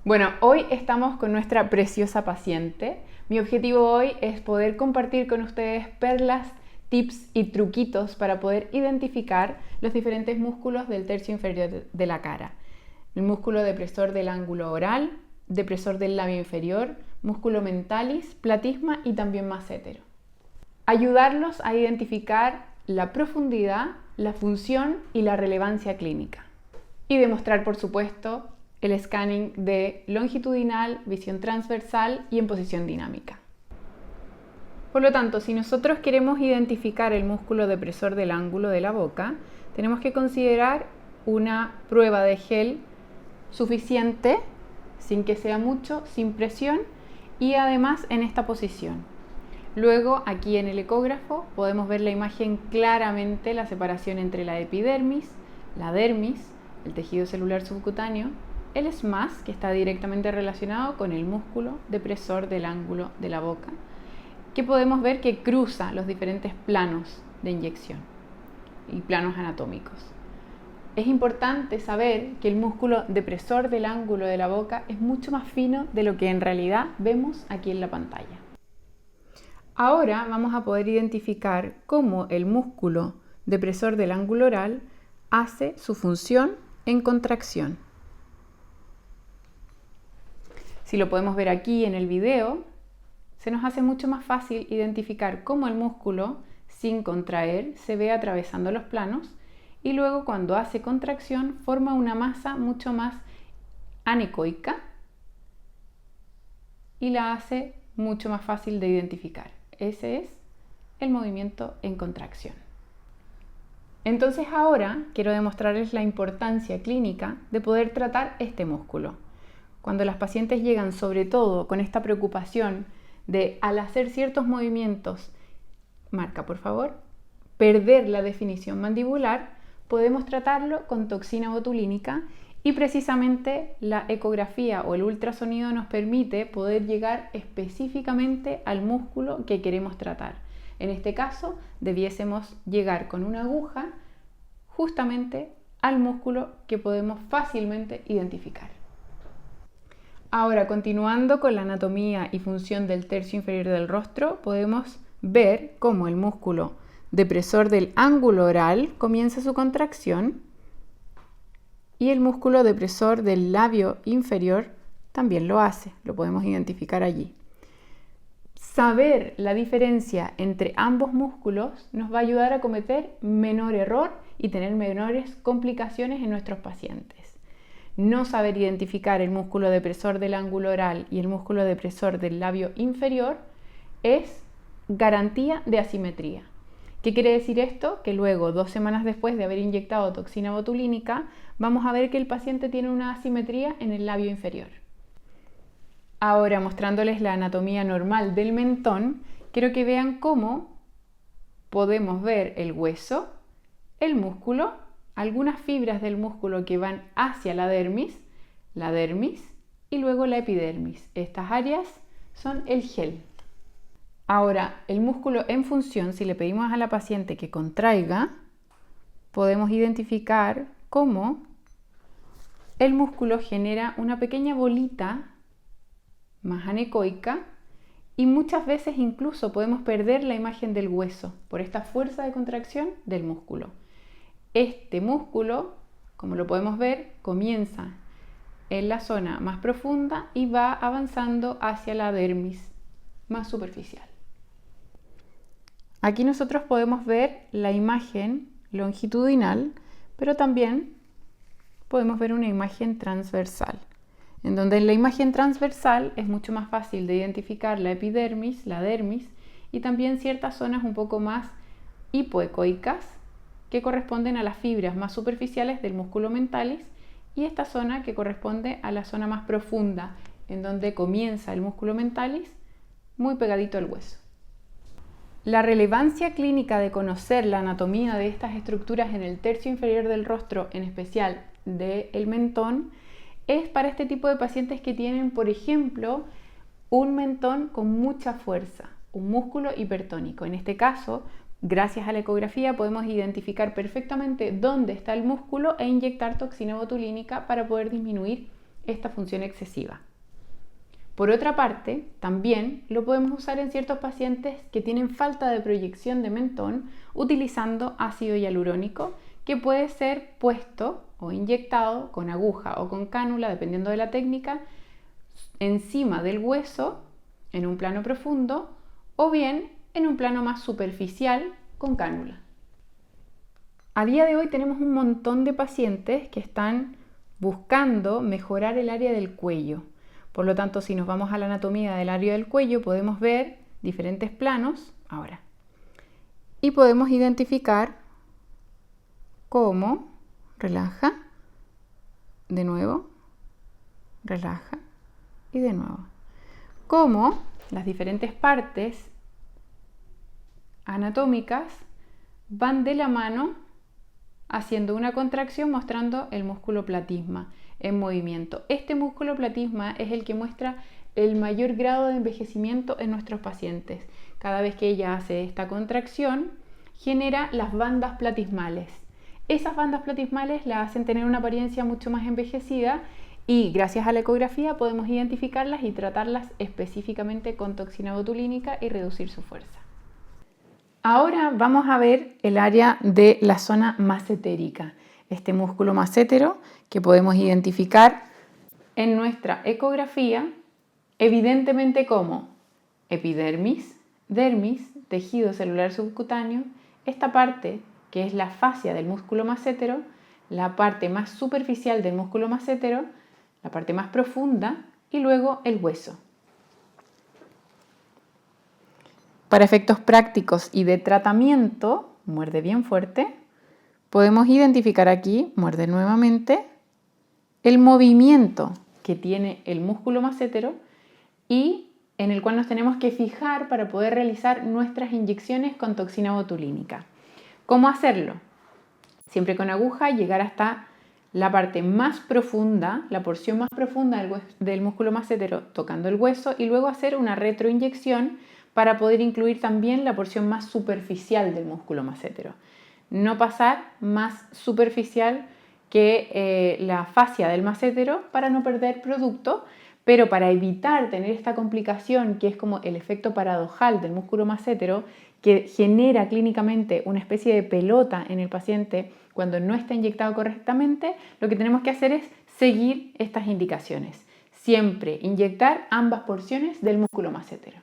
Bueno, hoy estamos con nuestra preciosa paciente. Mi objetivo hoy es poder compartir con ustedes perlas, tips y truquitos para poder identificar los diferentes músculos del tercio inferior de la cara. El músculo depresor del ángulo oral, depresor del labio inferior, músculo mentalis, platisma y también massetero. Ayudarlos a identificar la profundidad, la función y la relevancia clínica. Y demostrar, por supuesto, el scanning de longitudinal, visión transversal y en posición dinámica. Por lo tanto, si nosotros queremos identificar el músculo depresor del ángulo de la boca, tenemos que considerar una prueba de gel suficiente, sin que sea mucho, sin presión y además en esta posición. Luego, aquí en el ecógrafo podemos ver la imagen claramente, la separación entre la epidermis, la dermis, el tejido celular subcutáneo, el SMAS, que está directamente relacionado con el músculo depresor del ángulo de la boca, que podemos ver que cruza los diferentes planos de inyección y planos anatómicos. Es importante saber que el músculo depresor del ángulo de la boca es mucho más fino de lo que en realidad vemos aquí en la pantalla. Ahora vamos a poder identificar cómo el músculo depresor del ángulo oral hace su función en contracción. Si lo podemos ver aquí en el video, se nos hace mucho más fácil identificar cómo el músculo, sin contraer, se ve atravesando los planos y luego cuando hace contracción forma una masa mucho más anecoica y la hace mucho más fácil de identificar. Ese es el movimiento en contracción. Entonces ahora quiero demostrarles la importancia clínica de poder tratar este músculo. Cuando las pacientes llegan sobre todo con esta preocupación de al hacer ciertos movimientos, marca por favor, perder la definición mandibular, podemos tratarlo con toxina botulínica y precisamente la ecografía o el ultrasonido nos permite poder llegar específicamente al músculo que queremos tratar. En este caso, debiésemos llegar con una aguja justamente al músculo que podemos fácilmente identificar. Ahora, continuando con la anatomía y función del tercio inferior del rostro, podemos ver cómo el músculo depresor del ángulo oral comienza su contracción y el músculo depresor del labio inferior también lo hace, lo podemos identificar allí. Saber la diferencia entre ambos músculos nos va a ayudar a cometer menor error y tener menores complicaciones en nuestros pacientes. No saber identificar el músculo depresor del ángulo oral y el músculo depresor del labio inferior es garantía de asimetría. ¿Qué quiere decir esto? Que luego, 2 semanas después de haber inyectado toxina botulínica, vamos a ver que el paciente tiene una asimetría en el labio inferior. Ahora, mostrándoles la anatomía normal del mentón, quiero que vean cómo podemos ver el hueso, el músculo, algunas fibras del músculo que van hacia la dermis y luego la epidermis. Estas áreas son el gel. Ahora, el músculo en función, si le pedimos a la paciente que contraiga, podemos identificar cómo el músculo genera una pequeña bolita más anecoica y muchas veces incluso podemos perder la imagen del hueso por esta fuerza de contracción del músculo. Este músculo, como lo podemos ver, comienza en la zona más profunda y va avanzando hacia la dermis más superficial. Aquí nosotros podemos ver la imagen longitudinal, pero también podemos ver una imagen transversal, en donde en la imagen transversal es mucho más fácil de identificar la epidermis, la dermis y también ciertas zonas un poco más hipoecoicas que corresponden a las fibras más superficiales del músculo mentalis y esta zona que corresponde a la zona más profunda, en donde comienza el músculo mentalis muy pegadito al hueso. La relevancia clínica de conocer la anatomía de estas estructuras en el tercio inferior del rostro, en especial del mentón, es para este tipo de pacientes que tienen, por ejemplo, un mentón con mucha fuerza, un músculo hipertónico. En este caso, gracias a la ecografía podemos identificar perfectamente dónde está el músculo e inyectar toxina botulínica para poder disminuir esta función excesiva. Por otra parte, también lo podemos usar en ciertos pacientes que tienen falta de proyección de mentón utilizando ácido hialurónico, que puede ser puesto o inyectado con aguja o con cánula, dependiendo de la técnica, encima del hueso en un plano profundo o bien en un plano más superficial con cánula. A día de hoy tenemos un montón de pacientes que están buscando mejorar el área del cuello. Por lo tanto, si nos vamos a la anatomía del área del cuello, podemos ver diferentes planos ahora. Y podemos identificar cómo relaja, de nuevo, relaja y de nuevo. Cómo las diferentes partes anatómicas van de la mano haciendo una contracción mostrando el músculo platisma en movimiento. Este músculo platisma es el que muestra el mayor grado de envejecimiento en nuestros pacientes. Cada vez que ella hace esta contracción, genera las bandas platismales. Esas bandas platismales la hacen tener una apariencia mucho más envejecida y gracias a la ecografía podemos identificarlas y tratarlas específicamente con toxina botulínica y reducir su fuerza. Ahora vamos a ver el área de la zona massetérica, este músculo massétero que podemos identificar en nuestra ecografía, evidentemente como epidermis, dermis, tejido celular subcutáneo, esta parte que es la fascia del músculo massétero, la parte más superficial del músculo massétero, la parte más profunda y luego el hueso. Para efectos prácticos y de tratamiento, muerde bien fuerte, podemos identificar aquí, muerde nuevamente, el movimiento que tiene el músculo massétero y en el cual nos tenemos que fijar para poder realizar nuestras inyecciones con toxina botulínica. ¿Cómo hacerlo? Siempre con aguja, llegar hasta la parte más profunda, la porción más profunda del músculo massétero tocando el hueso y luego hacer una retroinyección para poder incluir también la porción más superficial del músculo massétero. No pasar más superficial que la fascia del massétero para no perder producto, pero para evitar tener esta complicación que es como el efecto paradojal del músculo massétero que genera clínicamente una especie de pelota en el paciente cuando no está inyectado correctamente, lo que tenemos que hacer es seguir estas indicaciones. Siempre inyectar ambas porciones del músculo massétero.